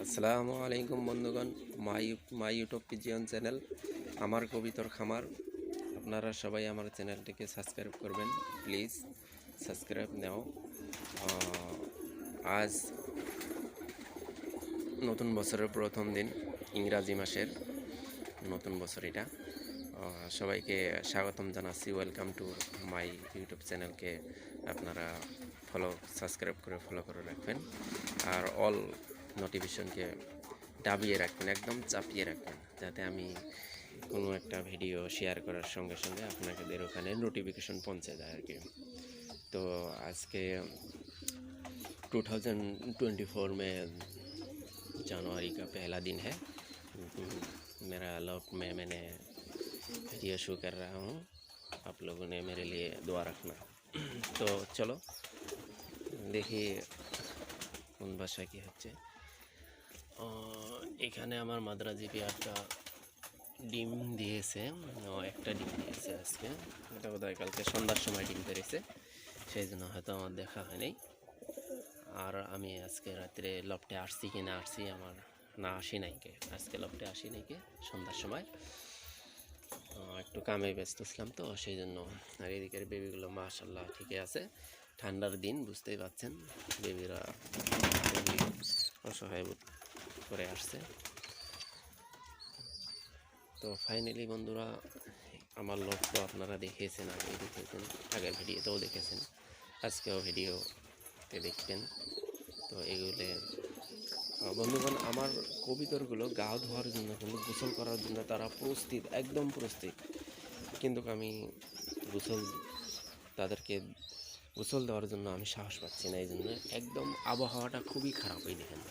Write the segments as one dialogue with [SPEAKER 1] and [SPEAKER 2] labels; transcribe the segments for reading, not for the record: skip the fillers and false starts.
[SPEAKER 1] আসসালামু আলাইকুম বন্ধুগণ, মাই ইউটিউব পিজিয়ন চ্যানেল আমার কবিতার খামার। আপনারা সবাই আমার চ্যানেলটিকে সাবস্ক্রাইব করবেন, প্লিজ সাবস্ক্রাইব নাও। আজ নতুন বছরের প্রথম দিন, ইংরাজি মাসের নতুন বছর এটা। সবাইকে স্বাগতম জানাচ্ছি, ওয়েলকাম টু মাই ইউটিউব চ্যানেলকে আপনারা সাবস্ক্রাইব করে ফলো করে রাখবেন, আর অল নোটিফিকেশনকে দাবিয়ে রাখবেন, একদম চাপিয়ে রাখবেন, যাতে আমি কোনো একটা ভিডিও শেয়ার করার সঙ্গে সঙ্গে আপনাদের ওখানে নোটিফিকেশন পৌঁছে যায় আর কি। তো আজকে 2024 में जनवरी का पहला दिन है। मेरा लॉट में मैंने वीडियो शो कर रहा हूँ, आप लोगों ने मेरे लिए दुआ रखना। तो चलो দেখি কোন ভাষা কি হচ্ছে। এখানে আমার মাদ্রাজি পেয়ারটা ডিম দিয়েছে, একটা ডিম দিয়েছে আজকে, এটা বোধহয় কালকে সন্ধ্যার সময় ডিম পেরেছে, সেই জন্য হয়তো আমার দেখা হয়নি। আর আমি আজকে রাত্রে লফটে আসছি কি না আসছি, আমার না আসি নাইকে, আজকে লফটে আসি নাইকে সন্ধ্যার সময় একটু কামে ব্যস্ত ছিলাম, তো সেই জন্য। আর এদিকের বেবিগুলো মাশাআল্লাহ ঠিকই আছে, ঠান্ডার দিন বুঝতেই পারছেন, বেবিরা খুবই অসহায় বোধ করে আসছে। তো ফাইনালি বন্ধুরা, আমার লট তো আপনারা দেখেছেন, আগের ভিডিওতেও দেখেছেন, আজকেও ভিডিওতে দেখবেন। তো এগুলো বন্ধুগণ, আমার কবিতরগুলো গা ধোয়ার জন্য, কিন্তু গোসল করার জন্য তারা প্রস্তুত, একদম প্রস্তুত, কিন্তু আমি তাদেরকে গোসল দেওয়ার জন্য আমি সাহস পাচ্ছি না। এই জন্য একদম আবহাওয়াটা খুবই খারাপ। এই দেখেন,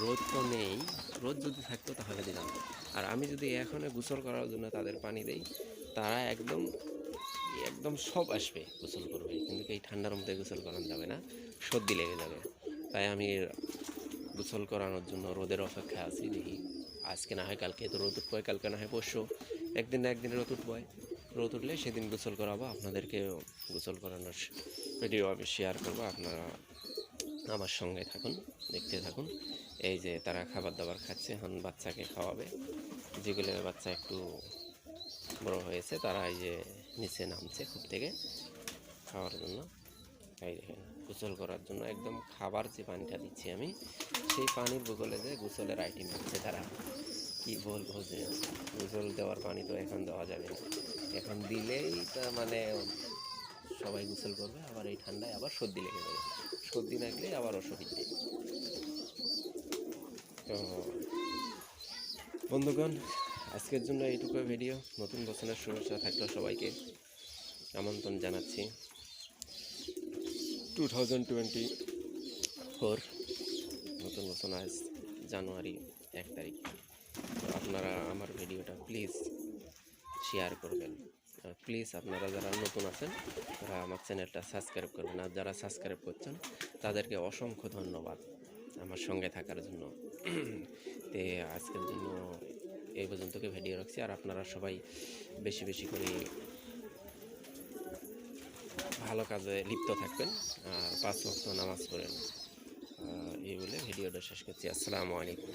[SPEAKER 1] রোদ তো নেই, রোদ যদি থাকতো তাহলে দিলাম। আর আমি যদি এখন গোসল করার জন্য তাদের পানি দেই, তারা একদম একদম সব আসবে, গোসল করবে, কিন্তু এই ঠান্ডার মধ্যে গোসল করানো যাবে না, সর্দি লেগে যাবে। তাই আমি গোসল করানোর জন্য রোদের অপেক্ষা আছি। দেখি আজকে না হয় কালকে, তো রোদ উঠবয়, কালকে না হয় পরশু, একদিন না একদিন রোদ উঠবয়, রোদ উঠলে সেদিন গোসল করাবো, আপনাদেরকে গোসল করানোর ভিডিও আমি শেয়ার করবো। আপনারা আমার সঙ্গে থাকুন, দেখতে থাকুন। এই যে তারা খাবার দাবার খাচ্ছে, এখন বাচ্চাকে খাওয়াবে। যেগুলো বাচ্চা একটু বড় হয়েছে তারা এই যে নিচে নামছে খুব থেকে খাওয়ার জন্য। এই দেখেন, গোসল করার জন্য একদম খাবার যে পানিটা দিচ্ছি আমি, সেই পানির বগলে যে গোসলের আইটেম হচ্ছে তারা। কি বলবো, যে গোসল দেওয়ার পানি তো এখন দেওয়া যাবে না, এখন দিলেই তা মানে সবাই গোসল করবে, আবার এই ঠান্ডায় আবার সর্দি লেগে যাবে, সর্দি লাগলে আবার অসুবিধে। তো বন্ধুগণ, আজকের জন্য এইটুকু ভিডিও। নতুন বছরের শুভেচ্ছা থাকলো সবাইকে, আমন্ত্রণ জানাচ্ছি। 2024 নতুন বছর, আজ জানুয়ারি 1 তারিখ। তো আপনারা আমার ভিডিওটা প্লিজ শেয়ার করবেন, আর প্লিজ আপনারা যারা নতুন আছেন তারা আমার চ্যানেলটা সাবস্ক্রাইব করবেন, আর যারা সাবস্ক্রাইব করছেন তাদেরকে অসংখ্য ধন্যবাদ আমার সঙ্গে থাকার জন্য। তো আজকের জন্য এই পর্যন্তকে ভিডিও রাখছি, আর আপনারা সবাই বেশি বেশি করে ভালো কাজে লিপ্ত থাকবেন, আর 5 ওয়াক্ত নামাজ পড়েন। এই বলে ভিডিওটা শেষ করছি। আসসালামু আলাইকুম।